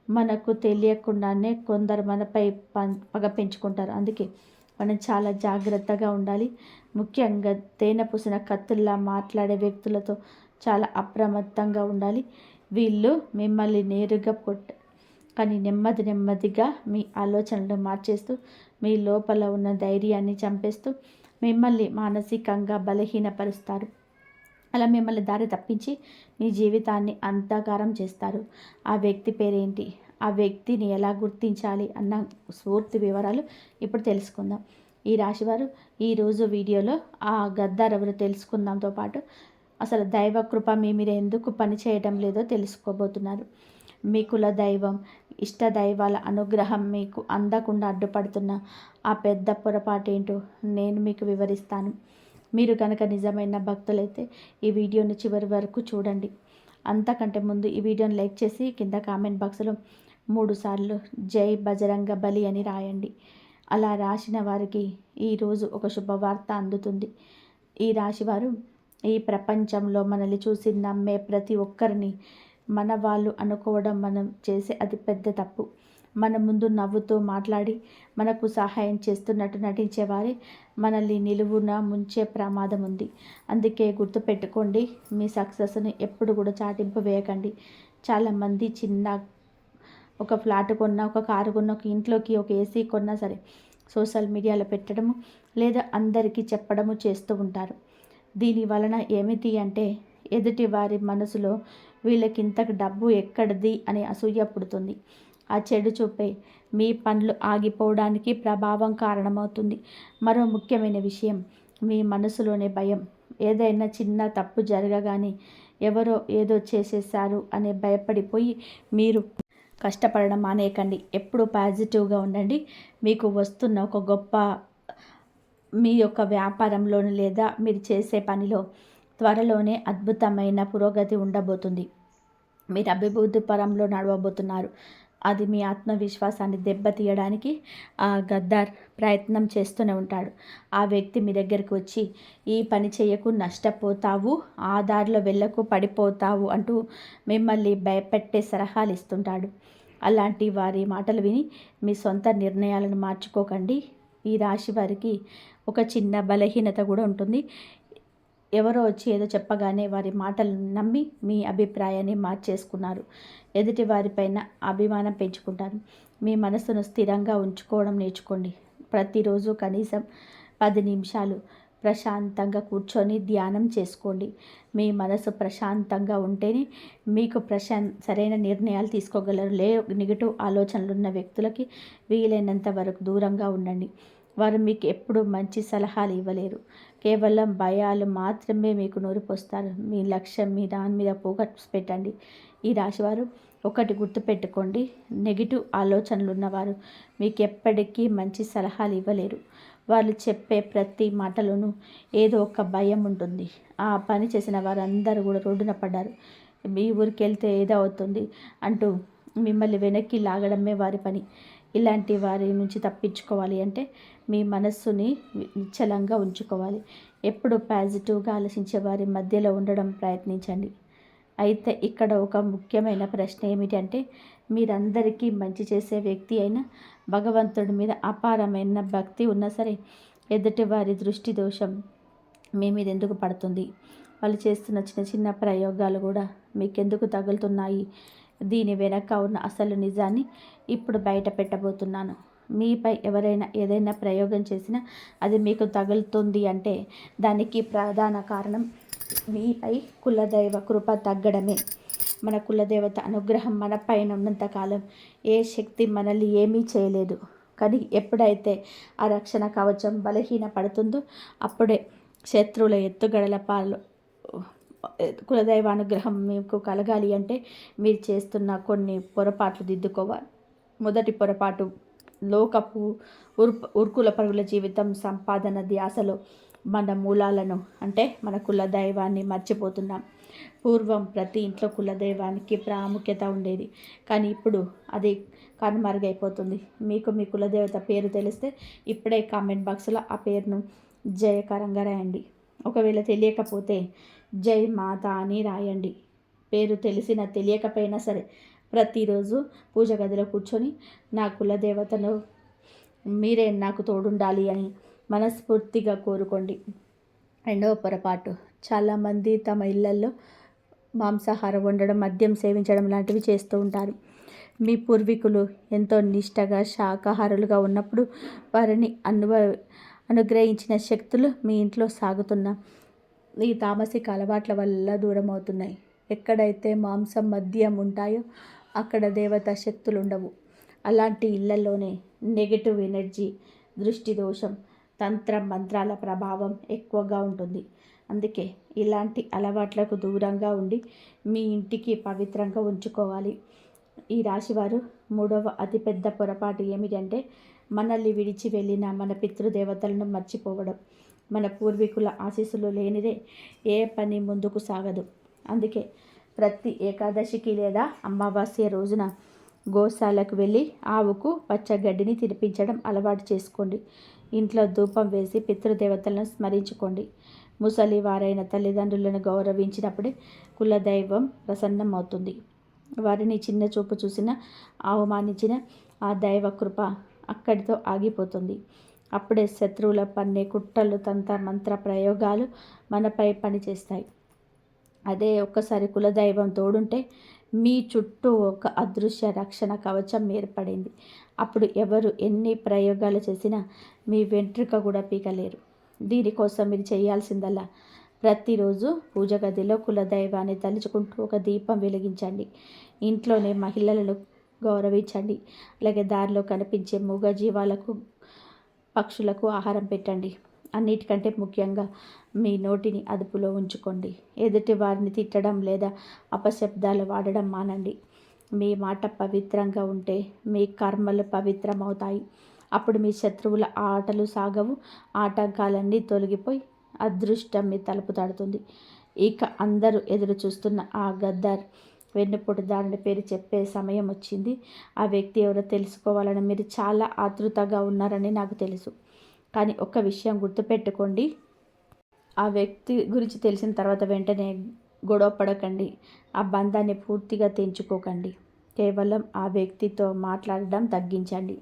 మనకు తెలియకుండానే కొందరు మనపై పగ పెంచుకుంటారు. అందుకే మనం చాలా జాగ్రత్తగా ఉండాలి. ముఖ్యంగా తేనె పూసిన కత్తుల్లా మాట్లాడే వ్యక్తులతో చాలా అప్రమత్తంగా ఉండాలి. వీళ్ళు మిమ్మల్ని నేరుగా కానీ నెమ్మది నెమ్మదిగా మీ ఆలోచనలు మార్చేస్తూ మీ లోపల ఉన్న ధైర్యాన్ని చంపేస్తూ మిమ్మల్ని మానసికంగా బలహీనపరుస్తారు. అలా మిమ్మల్ని దారి తప్పించి మీ జీవితాన్ని అంధకారం చేస్తారు. ఆ వ్యక్తి పేరేంటి, ఆ వ్యక్తిని ఎలా గుర్తించాలి అన్న పూర్తి వివరాలు ఇప్పుడు తెలుసుకుందాం. ఈ రాశివారు ఈరోజు వీడియోలో ఆ గద్దార్ ఎవరు తెలుసుకుందాంతో పాటు అసలు దైవ కృప మీ మీద ఎందుకు పనిచేయడం లేదో తెలుసుకోబోతున్నారు. మీ కుల దైవం, ఇష్ట దైవాల అనుగ్రహం మీకు అందకుండా అడ్డుపడుతున్న ఆ పెద్ద పొరపాటేంటో నేను మీకు వివరిస్తాను. మీరు కనుక నిజమైన భక్తులైతే ఈ వీడియోని చివరి వరకు చూడండి. అంతకంటే ముందు ఈ వీడియోని లైక్ చేసి కింద కామెంట్ బాక్స్లో 3 సార్లు జై బజరంగ బలి అని రాయండి. అలా రాసిన వారికి ఈరోజు ఒక శుభవార్త అందుతుంది. ఈ రాశివారు ఈ ప్రపంచంలో మనల్ని చూసి నమ్మే ప్రతి ఒక్కరిని మన వాళ్ళు అనుకోవడం మనం చేసే అతి పెద్ద తప్పు. మన ముందు నవ్వుతూ మాట్లాడి మనకు సహాయం చేస్తున్నట్టు నటించేవారే మనల్ని నిలువున ముంచే ప్రమాదం ఉంది. అందుకే గుర్తుపెట్టుకోండి, మీ సక్సెస్ని ఎప్పుడు కూడా చాటింపు వేయకండి. చాలామంది చిన్న ఒక ఫ్లాట్ కొన్నా, ఒక కారు కొన్నా, ఒక ఇంట్లోకి ఒక ఏసీ కొన్నా సరే సోషల్ మీడియాలో పెట్టడము లేదా అందరికీ చెప్పడము చేస్తూ ఉంటారు. దీని వలన ఏమిటి అంటే ఎదుటి వారి మనసులో వీళ్ళకింతకు డబ్బు ఎక్కడిది అనే అసూయ పుడుతుంది. ఆ చెడు చూపే మీ పనులు ఆగిపోవడానికి ప్రభావం కారణమవుతుంది. మరో ముఖ్యమైన విషయం, మీ మనసులోనే భయం. ఏదైనా చిన్న తప్పు జరగగానే ఎవరో ఏదో చేసేసారు అనే భయపడిపోయి మీరు కష్టపడడం మానేయకండి. ఎప్పుడు పాజిటివ్గా ఉండండి. మీకు వస్తున్న ఒక గొప్ప మీ యొక్క వ్యాపారంలోనూ లేదా మీరు చేసే పనిలో త్వరలోనే అద్భుతమైన పురోగతి ఉండబోతుంది. మీరు అభివృద్ధి పరంలో నడవబోతున్నారు. అది మీ ఆత్మవిశ్వాసాన్ని దెబ్బతీయడానికి ఆ గద్దార్ ప్రయత్నం చేస్తూనే ఉంటాడు. ఆ వ్యక్తి మీ దగ్గరికి వచ్చి ఈ పని చేయకు, నష్టపోతావు, ఆ దారిలో వెళ్ళకు, పడిపోతావు అంటూ మిమ్మల్ని భయపెట్టే సలహాలు ఇస్తుంటాడు. అలాంటి వారి మాటలు విని మీ సొంత నిర్ణయాలను మార్చుకోకండి. ఈ రాశి వారికి ఒక చిన్న బలహీనత కూడా ఉంటుంది. ఎవరో వచ్చి ఏదో చెప్పగానే వారి మాటలను నమ్మి మీ అభిప్రాయాన్ని మార్చేసుకున్నారు. ఎదుటి వారిపైన అభిమానం పెంచుకుంటారు. మీ మనసును స్థిరంగా ఉంచుకోవడం నేర్చుకోండి. ప్రతిరోజు కనీసం 10 నిమిషాలు ప్రశాంతంగా కూర్చొని ధ్యానం చేసుకోండి. మీ మనసు ప్రశాంతంగా ఉంటేనే మీకు సరైన నిర్ణయాలు తీసుకోగలరు. నెగిటివ్ ఆలోచనలు ఉన్న వ్యక్తులకి వీలైనంత వరకు దూరంగా ఉండండి. వారు మీకు ఎప్పుడు మంచి సలహాలు ఇవ్వలేరు. కేవలం భయాలు మాత్రమే మీకు నూరిపోస్తారు. మీ లక్ష్యం మీ దాని మీద ఫోకస్ పెట్టండి. ఈ రాశివారు ఒకటి గుర్తుపెట్టుకోండి, నెగిటివ్ ఆలోచనలు ఉన్నవారు మీకు ఎప్పటికీ మంచి సలహాలు ఇవ్వలేరు. వాళ్ళు చెప్పే ప్రతి మాటలోనూ ఏదో ఒక భయం ఉంటుంది. ఆ పని చేసిన వారందరూ కూడా రోడ్డున పడ్డారు. మీ ఊరికి వెళ్తే ఏదో అవుతుంది అంటూ మిమ్మల్ని వెనక్కి లాగడమే వారి పని. ఇలాంటి వారి నుంచి తప్పించుకోవాలి అంటే మీ మనస్సుని నిశ్చలంగా ఉంచుకోవాలి. ఎప్పుడు పాజిటివ్గా ఆలోచించే వారి మధ్యలో ఉండడం ప్రయత్నించండి. అయితే ఇక్కడ ఒక ముఖ్యమైన ప్రశ్న ఏమిటంటే, మీరందరికీ మంచి చేసే వ్యక్తి అయినా భగవంతుడి మీద అపారమైన భక్తి ఉన్నా సరే ఎదుటి వారి దృష్టి దోషం మీ మీద ఎందుకు పడుతుంది? వాళ్ళు చేస్తున్న చిన్న చిన్న ప్రయోగాలు కూడా మీకెందుకు తగులుతున్నాయి? దీని వెనక ఉన్న అసలు నిజాన్ని ఇప్పుడు బయట పెట్టబోతున్నాను. మీపై ఎవరైనా ఏదైనా ప్రయోగం చేసినా అది మీకు తగులుతుంది అంటే దానికి ప్రధాన కారణం మీపై కులదైవ కృప తగ్గడమే. మన కులదేవత అనుగ్రహం మన పైన ఉన్నంతకాలం ఏ శక్తి మనల్ని ఏమీ చేయలేదు. కానీ ఎప్పుడైతే ఆ రక్షణ కవచం బలహీన పడుతుందో అప్పుడే శత్రువుల ఎత్తుగడల పాలు. కులదైవానుగ్రహం మీకు కలగాలి అంటే మీరు చేస్తున్న కొన్ని పొరపాట్లు దిద్దుకోవాలి. మొదటి పొరపాటు, లోకపు ఉర్కుల పరుగుల జీవితం, సంపాదన ధ్యాసలో మన మూలాలను అంటే మన కులదైవాన్ని మర్చిపోతున్నాం. పూర్వం ప్రతి ఇంట్లో కులదైవానికి ప్రాముఖ్యత ఉండేది, కానీ ఇప్పుడు అది కనుమరుగైపోతుంది. మీకు మీ కులదేవత పేరు తెలిస్తే ఇప్పుడే కామెంట్ బాక్స్లో ఆ పేరును జయకరంగా రాయండి. ఒకవేళ తెలియకపోతే జై మాత అని రాయండి. పేరు తెలిసినా తెలియకపోయినా సరే ప్రతిరోజు పూజ గదిలో కూర్చొని నా కులదేవతను మీరే నాకు తోడుండాలి అని మనస్ఫూర్తిగా కోరుకోండి. రెండవ పొరపాటు, చాలామంది తమ ఇళ్లల్లో మాంసాహారం వండడం, మద్యం సేవించడం లాంటివి చేస్తూ ఉంటారు. మీ పూర్వీకులు ఎంతో నిష్టగా శాకాహారులుగా ఉన్నప్పుడు వారిని అనుగ్రహించిన శక్తులు మీ ఇంట్లో సాగుతున్న ఈ తామసిక అలవాట్ల వల్ల దూరం అవుతున్నాయి. ఎక్కడైతే మాంసం, మద్యం ఉంటాయో అక్కడ దేవతా శక్తులు ఉండవు. అలాంటి ఇళ్లలోనే నెగటివ్ ఎనర్జీ, దృష్టి దోషం, తంత్ర మంత్రాల ప్రభావం ఎక్కువగా ఉంటుంది. అందుకే ఇలాంటి అలవాట్లకు దూరంగా ఉండి మీ ఇంటికి పవిత్రంగా ఉంచుకోవాలి. ఈ రాశివారు మూడవ అతిపెద్ద పొరపాటు ఏమిటంటే మనల్ని విడిచి వెళ్ళిన మన పితృదేవతలను మర్చిపోవడం. మన పూర్వీకుల ఆశీస్సులు లేనిదే ఏ పని ముందుకు సాగదు. అందుకే ప్రతి ఏకాదశికి లేదా అమావాస్య రోజున గోశాలకు వెళ్ళి ఆవుకు పచ్చగడ్డిని తినిపించడం అలవాటు చేసుకోండి. ఇంట్లో ధూపం వేసి పితృదేవతలను స్మరించుకోండి. ముసలి వారైన తల్లిదండ్రులను గౌరవించినప్పుడే కులదైవం ప్రసన్నమవుతుంది. వారిని చిన్న చూపు చూసిన, అవమానించిన ఆ దైవ కృప అక్కడితో ఆగిపోతుంది. అప్పుడే శత్రువుల పన్నే కుట్రలు, తంత్ర మంత్ర ప్రయోగాలు మనపై పనిచేస్తాయి. అదే ఒక్కసారి కులదైవం తోడుంటే మీ చుట్టూ ఒక అదృశ్య రక్షణ కవచం ఏర్పడింది. అప్పుడు ఎవరు ఎన్ని ప్రయోగాలు చేసినా మీ వెంట్రుక కూడా పీకలేరు. దీనికోసం మీరు చేయాల్సిందల్లా ప్రతిరోజు పూజ గదిలో కులదైవాన్ని తలుచుకుంటూ ఒక దీపం వెలిగించండి. ఇంట్లోనే మహిళలను గౌరవించండి. అలాగే దారిలో కనిపించే మూగ జీవాలకు, పక్షులకు ఆహారం పెట్టండి. అన్నిటికంటే ముఖ్యంగా మీ నోటిని అదుపులో ఉంచుకోండి. ఎదుటి వారిని తిట్టడం లేదా అపశబ్దాలు వాడడం మానండి. మీ మాట పవిత్రంగా ఉంటే మీ కర్మలు పవిత్రమవుతాయి. అప్పుడు మీ శత్రువుల ఆటలు సాగవు. ఆటంకాలన్నీ తొలగిపోయి అదృష్టం మీ తలుపు తడుతుంది. ఇక అందరూ ఎదురు చూస్తున్న ఆ గద్దర్ వెన్నుపోటుదారుని పేరు చెప్పే సమయం వచ్చింది. ఆ వ్యక్తి ఎవరో తెలుసుకోవాలని మీరు చాలా ఆతృతగా ఉన్నారని నాకు తెలుసు. కానీ ఒక్క విషయం గుర్తుపెట్టుకోండి, ఆ వ్యక్తి గురించి తెలిసిన తర్వాత వెంటనే గొడవ పడకండి. ఆ బంధాన్ని పూర్తిగా తెంచుకోకండి. కేవలం ఆ వ్యక్తితో మాట్లాడడం తగ్గించండి.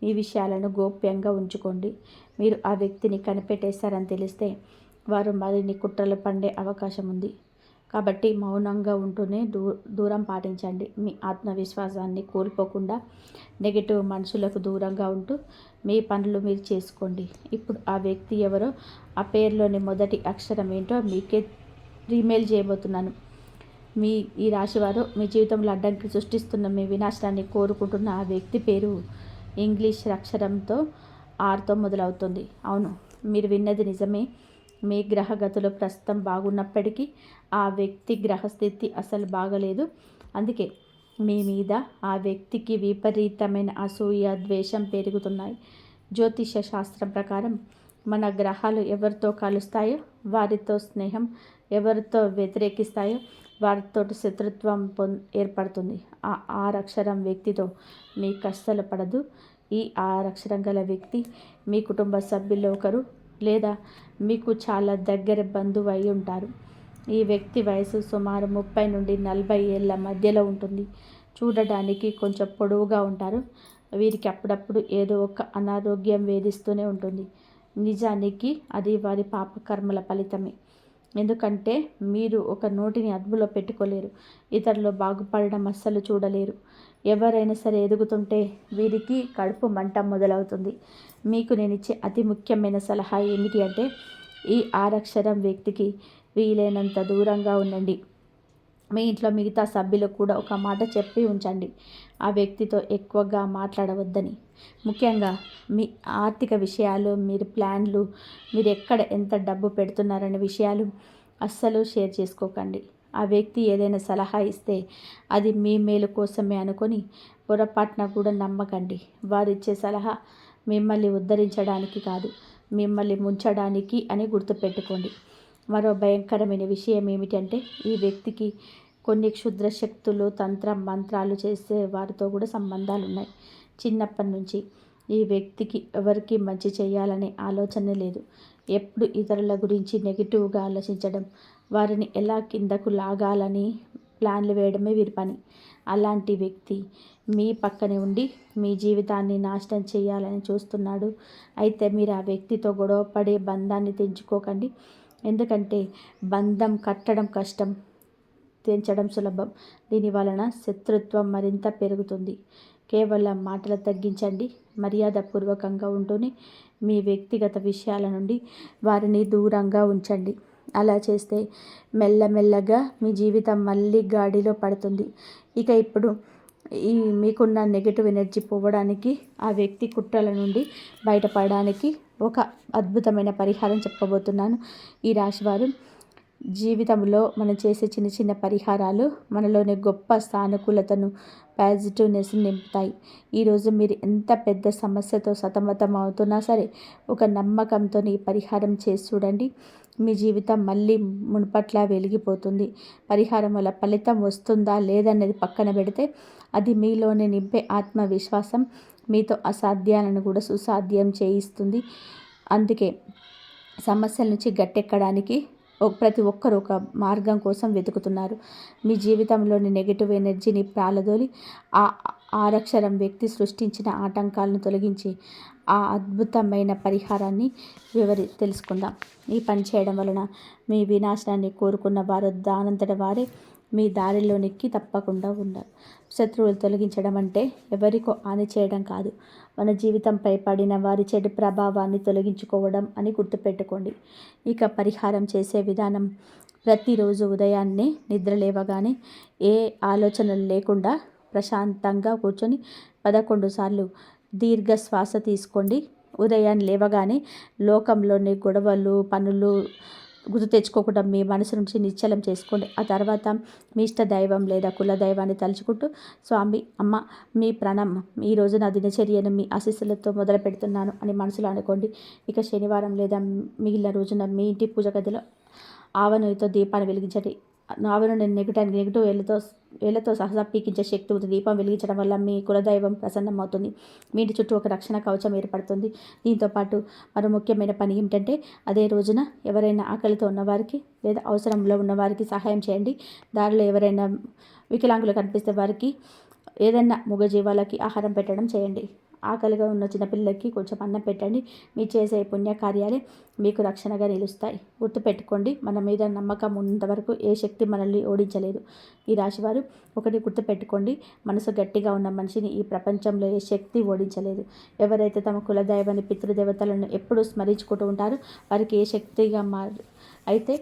మీ విషయాలను గోప్యంగా ఉంచుకోండి. మీరు ఆ వ్యక్తిని కనిపెట్టేశారని తెలిస్తే వారు మరిన్ని కుట్రలు పండే అవకాశం ఉంది. కాబట్టి మౌనంగా ఉంటూనే దూరం పాటించండి. మీ ఆత్మవిశ్వాసాన్ని కోల్పోకుండా నెగిటివ్ మనుషులకు దూరంగా ఉంటూ మీ పనులు మీరు చేసుకోండి. ఇప్పుడు ఆ వ్యక్తి ఎవరో, ఆ పేరులోని మొదటి అక్షరం ఏంటో మీకే రీమెయిల్ చేయబోతున్నాను. ఈ రాశివారు మీ జీవితంలో అడ్డంకి సృష్టిస్తున్న, మీ వినాశనాన్ని కోరుకుంటున్న ఆ వ్యక్తి పేరు ఇంగ్లీష్ అక్షరంతో ఆర్తో మొదలవుతుంది. అవును, మీరు విన్నది నిజమే. మీ గ్రహగతులు ప్రస్తుతం బాగున్నప్పటికీ ఆ వ్యక్తి గ్రహస్థితి అసలు బాగలేదు. అందుకే మీ మీద ఆ వ్యక్తికి విపరీతమైన అసూయ, ద్వేషం పెరుగుతున్నాయి. జ్యోతిష శాస్త్రం ప్రకారం మన గ్రహాలు ఎవరితో కలుస్తాయో వారితో స్నేహం, ఎవరితో వ్యతిరేకిస్తాయో వారితో శత్రుత్వం ఏర్పడుతుంది. ఆ ఆరక్షరం వ్యక్తితో మీకు అస్సలు పడదు. ఈ ఆరక్షరం గల వ్యక్తి మీ కుటుంబ సభ్యుల్లో ఒకరు లేదా మీకు చాలా దగ్గర బంధువు అయి ఉంటారు. ఈ వ్యక్తి వయసు సుమారు 30 నుండి 40 ఏళ్ళ మధ్యలో ఉంటుంది. చూడడానికి కొంచెం పొడవుగా ఉంటారు. వీరికి అప్పుడప్పుడు ఏదో ఒక అనారోగ్యం వేధిస్తూనే ఉంటుంది. నిజానికి అది వారి పాపకర్మల ఫలితమే. ఎందుకంటే మీరు ఒక నోటిని అదుపులో పెట్టుకోలేరు. ఇతరులు బాగుపడడం అస్సలు చూడలేరు. ఎవరైనా సరే ఎదుగుతుంటే వీరికి కడుపు మంట మొదలవుతుంది. మీకు నేను ఇచ్చే అతి ముఖ్యమైన సలహా ఏమిటి అంటే ఈ ఆరక్షరం వ్యక్తికి వీలైనంత దూరంగా ఉండండి. మీ ఇంట్లో మిగతా సభ్యులకు కూడా ఒక మాట చెప్పి ఉంచండి, ఆ వ్యక్తితో ఎక్కువగా మాట్లాడవద్దని. ముఖ్యంగా మీ ఆర్థిక విషయాలు, మీరు ప్లాన్లు, మీరు ఎక్కడ ఎంత డబ్బు పెడుతున్నారనే విషయాలు అస్సలు షేర్ చేసుకోకండి. ఆ వ్యక్తి ఏదైనా సలహా ఇస్తే అది మీ మేలు కోసమే అనుకొని పొరపాటున కూడా నమ్మకండి. వారిచ్చే సలహా మిమ్మల్ని ఉద్ధరించడానికి కాదు, మిమ్మల్ని ముంచడానికి అని గుర్తుపెట్టుకోండి. మరో భయంకరమైన విషయం ఏమిటంటే ఈ వ్యక్తికి కొన్ని క్షుద్ర శక్తులు, తంత్ర మంత్రాలు చేసే వారితో కూడా సంబంధాలు ఉన్నాయి. చిన్నప్పటి నుంచి ఈ వ్యక్తికి ఎవరికి మంచి చేయాలనే ఆలోచనే లేదు. ఎప్పుడు ఇతరుల గురించి నెగిటివ్గా ఆలోచించడం, వారిని ఎలా కిందకు లాగాలని ప్లాన్లు వేయడమే వీరి పని. అలాంటి వ్యక్తి మీ పక్కనే ఉండి మీ జీవితాన్ని నాశనం చేయాలని చూస్తున్నాడు. అయితే మీరు ఆ వ్యక్తితో గొడవ పడే బంధాన్ని తెంచుకోకండి. ఎందుకంటే బంధం కట్టడం కష్టం, తెంచడం సులభం. దీని వలన శత్రుత్వం మరింత పెరుగుతుంది. కేవలం మాటలు తగ్గించండి. మర్యాదపూర్వకంగా ఉంటూనే మీ వ్యక్తిగత విషయాల నుండి వారిని దూరంగా ఉంచండి. అలా చేస్తే మెల్లమెల్లగా మీ జీవితం మళ్ళీ గాడిలో పడుతుంది. ఇప్పుడు మీకున్న నెగటివ్ ఎనర్జీ పోవడానికి, ఆ వ్యక్తి కుట్రల నుండి బయటపడడానికి ఒక అద్భుతమైన పరిహారం చెప్పబోతున్నాను. ఈ రాశివారు జీవితంలో మనం చేసే చిన్న చిన్న పరిహారాలు మనలోని గొప్ప సానుకూలతను, పాజిటివ్నెస్ని నింపుతాయి. ఈరోజు మీరు ఎంత పెద్ద సమస్యతో సతమతం అవుతున్నా సరే, ఒక నమ్మకంతో ఈ పరిహారం చేసి చూడండి. మీ జీవితం మళ్ళీ మునుపట్లా వెలిగిపోతుంది. పరిహారం వల్ల ఫలితం వస్తుందా లేదనేది పక్కన పెడితే, అది మీలోనే నింపే ఆత్మవిశ్వాసం మీతో అసాధ్యాలను కూడా సుసాధ్యం చేయిస్తుంది. అందుకే సమస్యల నుంచి గట్టెక్కడానికి ప్రతి ఒక్కరు ఒక మార్గం కోసం వెతుకుతున్నారు. మీ జీవితంలోని నెగిటివ్ ఎనర్జీని ప్రాలదోలి ఆ ఆరక్షరం వ్యక్తి సృష్టించిన ఆటంకాలను తొలగించి ఆ అద్భుతమైన పరిహారాన్ని తెలుసుకుందాం. ఈ పని చేయడం వలన మీ వినాశనాన్ని కోరుకున్న వారు దానంతట వారే మీ దారిలోనికి తప్పకుండా ఉన్నారు. శత్రువులు తొలగించడం అంటే ఎవరికో హాని చేయడం కాదు, మన జీవితంపై పడిన వారి చెడు ప్రభావాన్ని తొలగించుకోవడం అని గుర్తుపెట్టుకోండి. పరిహారం చేసే విధానం: ప్రతిరోజు ఉదయాన్నే నిద్ర లేవగానే ఏ ఆలోచనలు లేకుండా ప్రశాంతంగా కూర్చొని 11 సార్లు దీర్ఘ శ్వాస తీసుకోండి. ఉదయాన్నే లేవగానే లోకంలోని గొడవలు, పనులు గుర్తు తెచ్చుకోకుండా మీ మనసు నుంచి నిశ్చలం చేసుకోండి. ఆ తర్వాత మీ ఇష్ట దైవం లేదా కుల దైవాన్ని తలుచుకుంటూ, స్వామి, అమ్మ, మీ ప్రణామం, ఈరోజు నా దినచర్యను మీ ఆశీస్సులతో మొదలు పెడుతున్నాను అని మనసులో అనుకోండి. శనివారం లేదా మిగిలిన రోజున మీ ఇంటి పూజ గదిలో ఆవనూనెతో దీపాన్ని వెలిగించండి. ఆవనూనె నెగిటివ్ వేళ్లతో సహా పీకించే శక్తి ఉంది. దీపం వెలిగించడం వల్ల మీ కులదైవం ప్రసన్నమవుతుంది. మీ ఇంటి చుట్టూ ఒక రక్షణ కవచం ఏర్పడుతుంది. దీంతోపాటు మరో ముఖ్యమైన పని ఏమిటంటే, అదే రోజున ఎవరైనా ఆకలితో ఉన్నవారికి లేదా అవసరంలో ఉన్నవారికి సహాయం చేయండి. దారిలో ఎవరైనా వికలాంగులు కనిపిస్తే వారికి ఏదైనా మూగజీవాలకి ఆహారం పెట్టడం చేయండి. ఆకలిగా ఉన్న చిన్నపిల్లలకి కొంచెం అన్నం పెట్టండి. మీ చేసే పుణ్యకార్యాలే మీకు రక్షణగా నిలుస్తాయి. గుర్తుపెట్టుకోండి, మన మీద నమ్మకం ఉన్నంతవరకు ఏ శక్తి మనల్ని ఓడించలేదు. ఈ రాశివారు ఒకటి గుర్తుపెట్టుకోండి: మనసు గట్టిగా ఉన్న మనిషిని ఈ ప్రపంచంలో ఏ శక్తి ఓడించలేదు. ఎవరైతే తమ కులదైవాన్ని, పితృదేవతలను ఎప్పుడూ స్మరించుకుంటూ ఉంటారో వారికి ఏ శక్తిగా అయితే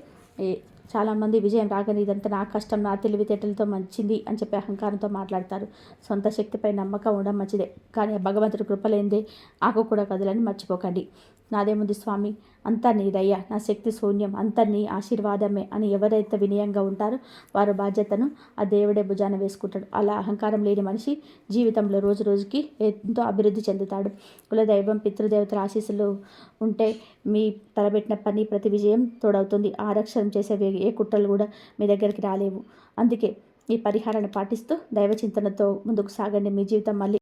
చాలామంది విజయం రాగానే ఇదంతా నా కష్టం, నా తెలివితేటలతో మంచింది అని చెప్పి అహంకారంతో మాట్లాడతారు. సొంత శక్తిపై నమ్మకం ఉండడం మంచిదే, కానీ భగవంతుడి కృపలేందే ఆకు కూడా కదలని మర్చిపోకండి. నాదేముంది స్వామి, అంతా నీదయ్యా, నా శక్తి శూన్యం, అంతా నీ ఆశీర్వాదమే అని ఎవరైతే వినయంగా ఉంటారో వారి బాధ్యతను ఆ దేవుడే భుజాన వేసుకుంటాడు. అలా అహంకారం లేని మనిషి జీవితంలో రోజు రోజుకి ఎంతో అభివృద్ధి చెందుతాడు. కులదైవం, పితృదేవతల ఆశీస్సులు ఉంటే మీ తలబెట్టిన పని ప్రతి విజయం తోడవుతుంది. ఆరక్షణం చేసే ఏ కుట్రలు కూడా మీ దగ్గరికి రాలేవు. అందుకే ఈ పరిహారాన్ని పాటిస్తూ దైవ చింతనతో ముందుకు సాగండి. మీ జీవితం మళ్ళీ